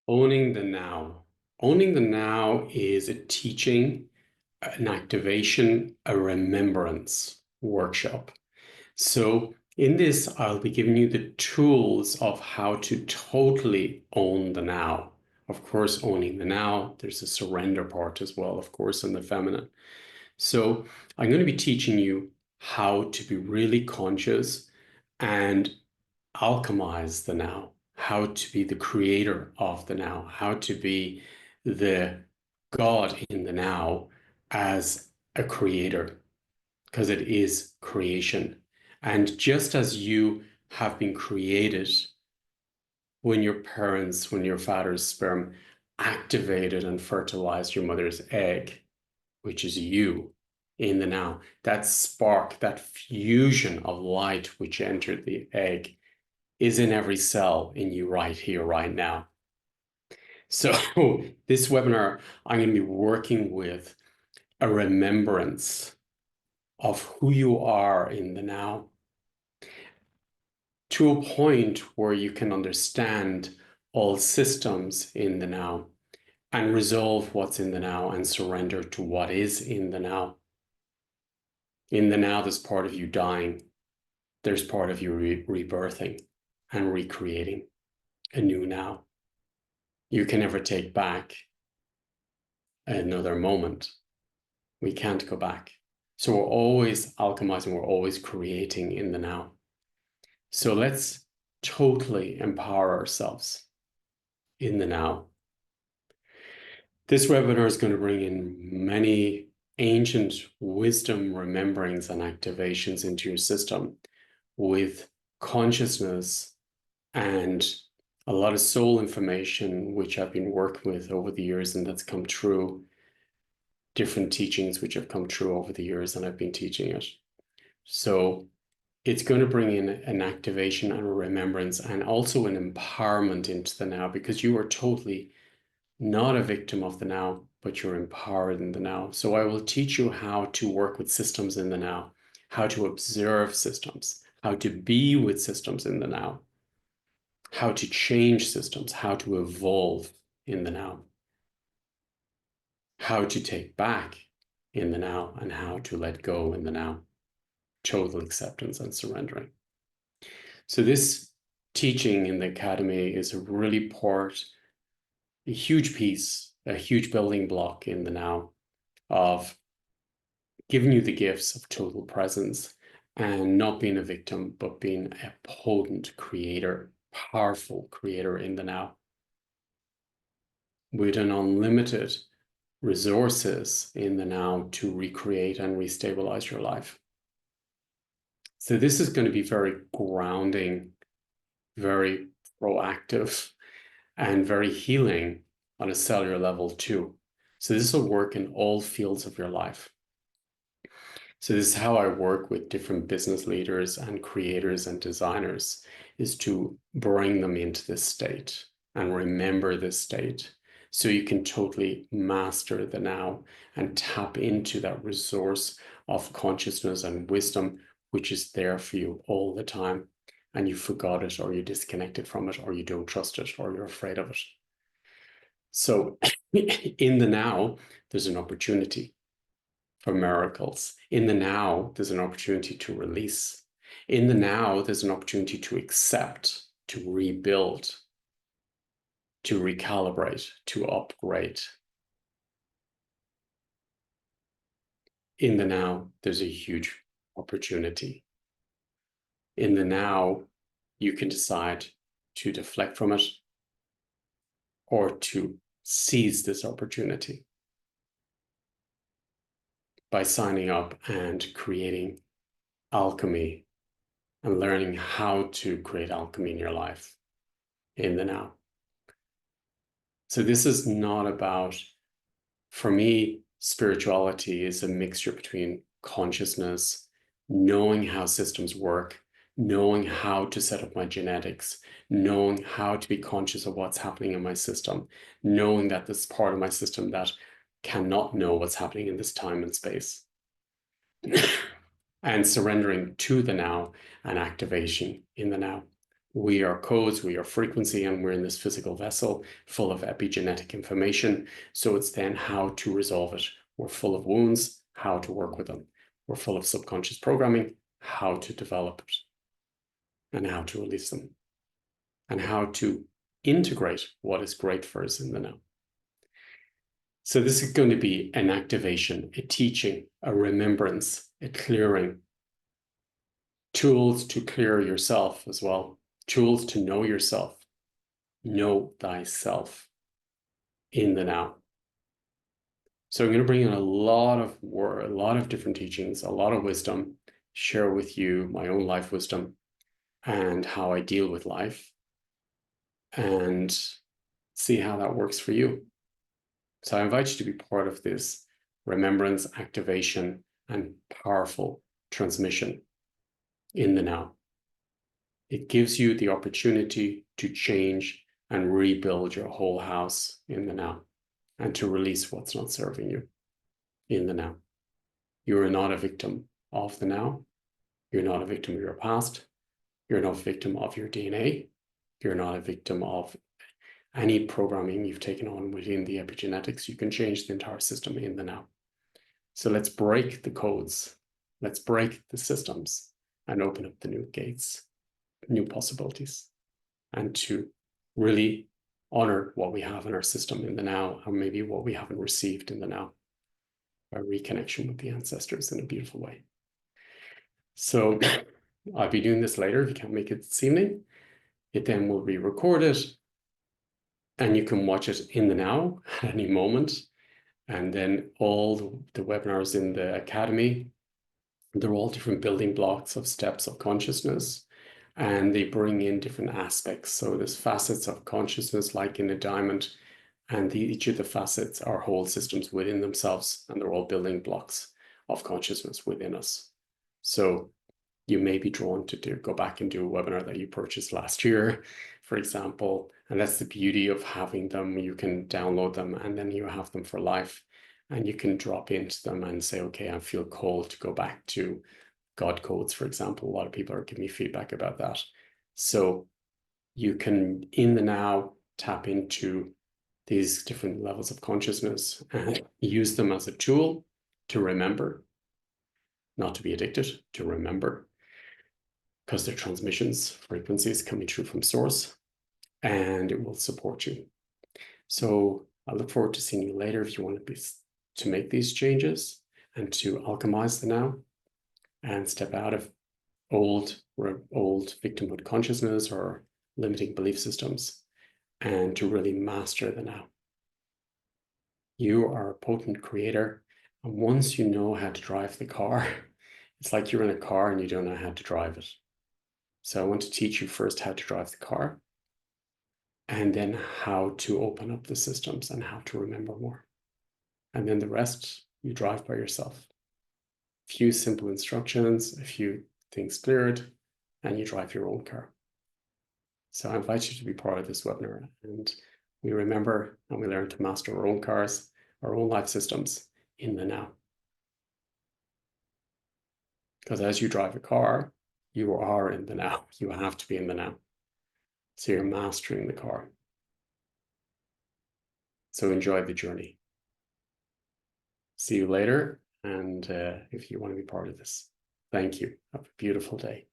Owning the now. Owning the now is a teaching, an activation, a remembrance workshop. So in this, I'll be giving you the tools of how to totally own the now. Of course, owning the now, there's a surrender part as well, of course, in the feminine. So I'm going to be teaching you how to be really conscious and alchemize the now, how to be the creator of the now, how to be the God in the now as a creator, because it is creation. And just as you have been created when your parents, when your father's sperm activated and fertilized your mother's egg, which is you in the now, that spark, that fusion of light which entered the egg is in every cell in you right here, right now. So this webinar, I'm going to be working with a remembrance of who you are in the now to a point where you can understand all systems in the now and resolve what's in the now and surrender to what is in the now. In the now, there's part of you dying. There's part of you rebirthing and recreating a new now. You can never take back another moment. We can't go back. So we're always alchemizing, we're always creating in the now. So let's totally empower ourselves in the now. This webinar is going to bring in many ancient wisdom rememberings and activations into your system with consciousness and a lot of soul information, which I've been working with over the years, and that's come true. Different teachings which have come true over the years, and I've been teaching it. So it's going to bring in an activation and a remembrance and also an empowerment into the now, because you are totally not a victim of the now, but you're empowered in the now. So I will teach you how to work with systems in the now, how to observe systems, how to be with systems in the now, how to change systems, how to evolve in the now, how to take back in the now, and how to let go in the now. Total acceptance and surrendering. So this teaching in the academy is a really a huge piece, a huge building block in the now of giving you the gifts of total presence and not being a victim, but being a potent creator, powerful creator in the now with an unlimited resources in the now to recreate and restabilize your life. So this is going to be very grounding, very proactive, and very healing on a cellular level too. So this will work in all fields of your life. So this is how I work with different business leaders and creators and designers, is to bring them into this state and remember this state so you can totally master the now and tap into that resource of consciousness and wisdom, which is there for you all the time. And you forgot it, or you disconnected from it, or you don't trust it, or you're afraid of it. So in the now, there's an opportunity for miracles. In the now, there's an opportunity to release. In the now, there's an opportunity to accept, to rebuild, to recalibrate, to upgrade. In the now, there's a huge opportunity. In the now, you can decide to deflect from it or to seize this opportunity by signing up and creating alchemy and learning how to create alchemy in your life in the now. So this is not about, for me, spirituality is a mixture between consciousness, knowing how systems work, knowing how to set up my genetics, knowing how to be conscious of what's happening in my system, knowing that this part of my system that cannot know what's happening in this time and space, and surrendering to the now and activation in the now. We are codes, we are frequency, and we're in this physical vessel full of epigenetic information. So it's then how to resolve it. We're full of wounds, how to work with them. We're full of subconscious programming, how to develop it, and how to release them, and how to integrate what is great for us in the now. So this is going to be an activation, a teaching, a remembrance, a clearing, tools to clear yourself as well, tools to know yourself, know thyself in the now. So I'm going to bring in a lot of different teachings, a lot of wisdom, share with you my own life wisdom and how I deal with life, and see how that works for you. So I invite you to be part of this remembrance, activation, and powerful transmission in the now. It gives you the opportunity to change and rebuild your whole house in the now, and to release what's not serving you in the now. You are not a victim of the now. You're not a victim of your past. You're not a victim of your DNA. You're not a victim of any programming you've taken on within the epigenetics. You can change the entire system in the now. So let's break the codes. Let's break the systems and open up the new gates, new possibilities, and to really honor what we have in our system in the now, or maybe what we haven't received in the now, by reconnection with the ancestors in a beautiful way. So I'll be doing this later if you can't make it this evening. It then will be recorded, and you can watch it in the now at any moment. And then all the webinars in the Academy, they're all different building blocks of steps of consciousness, and they bring in different aspects. So there's facets of consciousness like in a diamond, and each of the facets are whole systems within themselves, and they're all building blocks of consciousness within us. So you may be drawn to go back and do a webinar that you purchased last year, for example. And that's the beauty of having them. You can download them and then you have them for life. And you can drop into them and say, okay, I feel called to go back to God codes, for example. A lot of people are giving me feedback about that. So you can, in the now, tap into these different levels of consciousness and use them as a tool to remember, not to be addicted, to remember, because they're transmissions, frequencies coming through from source, and it will support you. So I look forward to seeing you later if you want to make these changes and to alchemize the now and step out of old victimhood consciousness or limiting belief systems, and to really master the now. You are a potent creator, and once you know how to drive the car, it's like you're in a car and you don't know how to drive it. So I want to teach you first how to drive the car, and then how to open up the systems and how to remember more. And then the rest, you drive by yourself. A few simple instructions, a few things cleared, and you drive your own car. So I invite you to be part of this webinar, and we remember and we learn to master our own cars, our own life systems in the now. Because as you drive a car, you are in the now. You have to be in the now. So you're mastering the car. So enjoy the journey. See you later. And if you want to be part of this, thank you. Have a beautiful day.